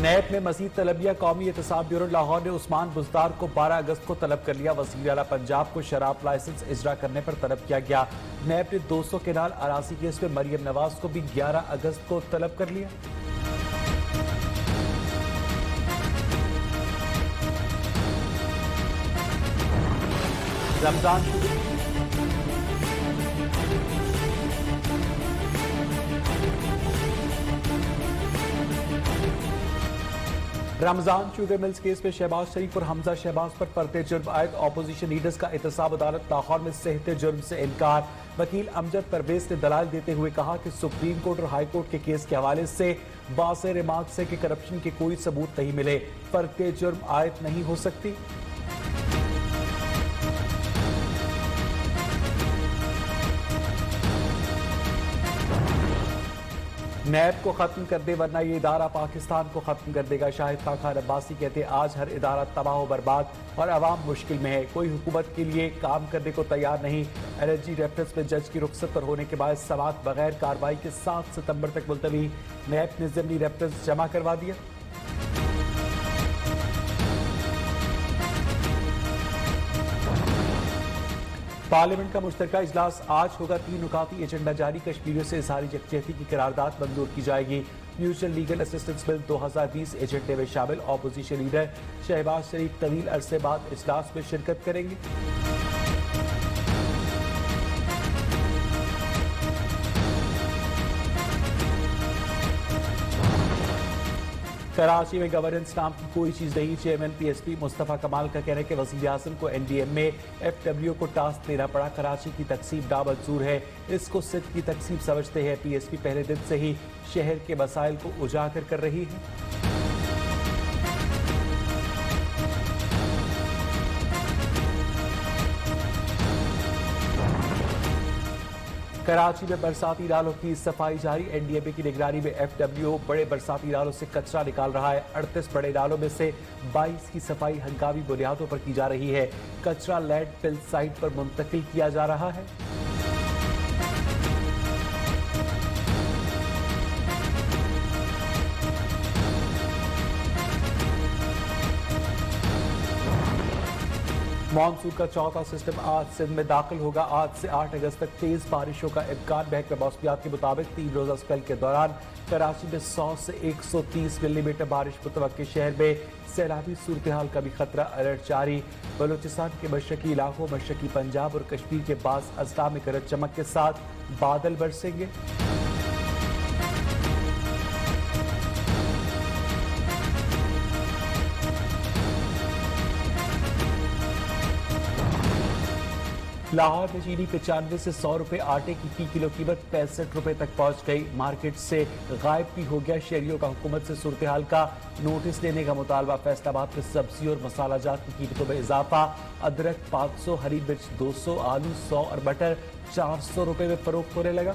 NAB میں مزید طلبیہ قومی احتساب بیورو لاہور نے عثمان بزدار کو 12 اگست کو طلب کر لیا۔ وزیر اعلیٰ پنجاب کو شراب لائسنس اجرا کرنے پر طلب کیا گیا۔ نیب نے 200 کنال اراضی کیس میں مریم نواز کو بھی 11 اگست کو طلب کر لیا۔ رمضان شوگر ملز کیس میں شہباز شریف اور حمزہ شہباز پر فرد جرم عائد اپوزیشن لیڈرز کا احتساب عدالت لاہور میں صحت جرم سے انکار۔ وکیل امجد پرویز نے دلائل دیتے ہوئے کہا کہ سپریم کورٹ اور ہائی کورٹ کے کیس کے حوالے سے واضح ریمارکس ہے کہ کرپشن کے کوئی ثبوت نہیں ملے، فرد جرم عائد نہیں ہو سکتی۔ نیب کو ختم کر دے ورنہ یہ ادارہ پاکستان کو ختم کر دے گا۔ شاہد خان عباسی کہتے آج ہر ادارہ تباہ و برباد اور عوام مشکل میں ہے، کوئی حکومت کے لیے کام کرنے کو تیار نہیں۔ LNG ریفرنس میں جج کی رخصت پر ہونے کے بعد سماعت بغیر کارروائی کے 7 ستمبر تک ملتوی۔ نیب نے ضمنی ریفرنس جمع کروا دیا۔ پارلیمنٹ کا مشترکہ اجلاس آج ہوگا۔ 3 نکاتی ایجنڈا جاری، کشمیریوں سے اظہار یکجہتی کی قرارداد منظور کی جائے گی۔ میوچل لیگل اسسٹنس بل 2020 ایجنڈے میں شامل۔ اپوزیشن لیڈر شہباز شریف طویل عرصے بعد اجلاس میں شرکت کریں گے۔ کراچی میں گورننس نام کی کوئی چیز نہیں۔ چیئرمین PSP مصطفیٰ کمال کا کہنا ہے کہ وزیر اعظم کو NDM میں FW کو ٹاسک دینا پڑا۔ کراچی کی تقسیم نامنظور ہے، اس کو سندھ کی تقسیم سمجھتے ہیں۔ PSP پہلے دن سے ہی شہر کے مسائل کو اجاگر کر رہی ہے۔ کراچی میں برساتی نالوں کی صفائی جاری۔ NDMA کی نگرانی میں FW بڑے برساتی نالوں سے کچرا نکال رہا ہے۔ 38 بڑے نالوں میں سے 22 کی صفائی ہنگامی بنیادوں پر کی جا رہی ہے۔ کچرا لینڈ فل سائٹ پر منتقل کیا جا رہا ہے۔ مانسون کا چوتھا سسٹم آج سندھ میں داخل ہوگا۔ آج سے 8 اگست تک تیز بارشوں کا امکان۔ محکمہ موسمیات کے مطابق 3 روزہ اسپیل کے دوران کراچی میں 100 سے 130 ملی میٹر بارش متوقع۔ شہر میں سیلابی صورتحال کا بھی خطرہ، الرٹ جاری۔ بلوچستان کے مشرقی علاقوں، مشرقی پنجاب اور کشمیر کے بعض اضلاع میں گرج چمک کے ساتھ بادل برسیں گے۔ لاہور میں چینی 95 سے 100 روپے، آٹے کی فی کلو قیمت 65 روپے تک پہنچ گئی۔ مارکیٹ سے غائب بھی ہو گیا۔ شہریوں کا حکومت سے صورتحال کا نوٹس لینے کا مطالبہ۔ فیصل آباد میں سبزی اور مسالہ جات کی قیمتوں میں اضافہ۔ ادرک 500، ہری مرچ 200، آلو 100 اور مٹر 400 روپے میں فروخت ہونے لگا۔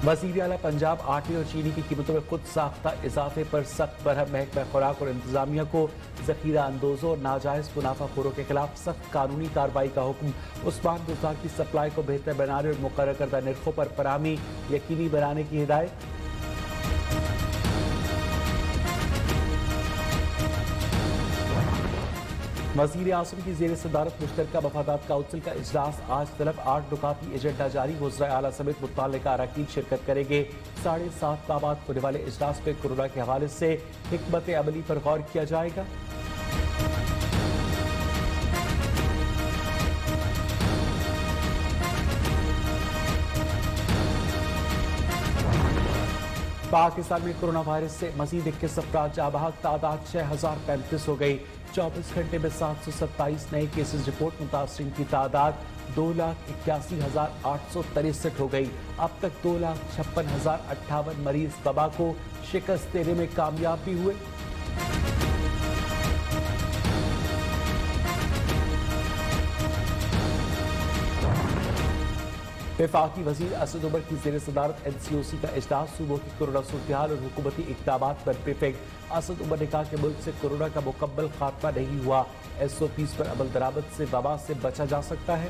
وزیر اعلیٰ پنجاب آٹے اور چینی کی قیمتوں میں خود ساختہ اضافے پر سخت برہم۔ محکمہ خوراک اور انتظامیہ کو ذخیرہ اندوزوں اور ناجائز منافع خوروں کے خلاف سخت قانونی کارروائی کا حکم۔ عثمان بزدار کی سپلائی کو بہتر بنانے اور مقرر کردہ نرخوں پر فراہمی یقینی بنانے کی ہدایت۔ وزیر اعظم کی زیر صدارت مشترکہ مفادات کونسل کا اجلاس آج طلب۔ 8 نکاتی ایجنڈا جاری۔ وزرائے اعلیٰ سمیت متعلقہ اراکین شرکت کریں گے۔ 7:30 بعد ہونے والے اجلاس میں کورونا کے حوالے سے حکمت عملی پر غور کیا جائے گا۔ پاکستان میں کورونا وائرس سے مزید 21 افراد جاں بحق، تعداد 6035 ہو گئی۔ 24 گھنٹے میں 727 نئے کیسز رپورٹ۔ متاثرین کی تعداد 2,81,863 ہو گئی۔ اب تک 2,56,058 مریض وبا کو شکست دینے میں کامیاب بھی ہوئے۔ وفاقی وزیر اسد عمر کی زیر صدارت NCOC کا اجلاس۔ صوبوں کی کورونا صورتحال اور حکومتی اقدامات پر بریفنگ۔ اسد عمر نے کہا کہ ملک سے کورونا کا مکمل خاتمہ نہیں ہوا، SOPs پر عمل درآمد سے وبا سے بچا جا سکتا ہے۔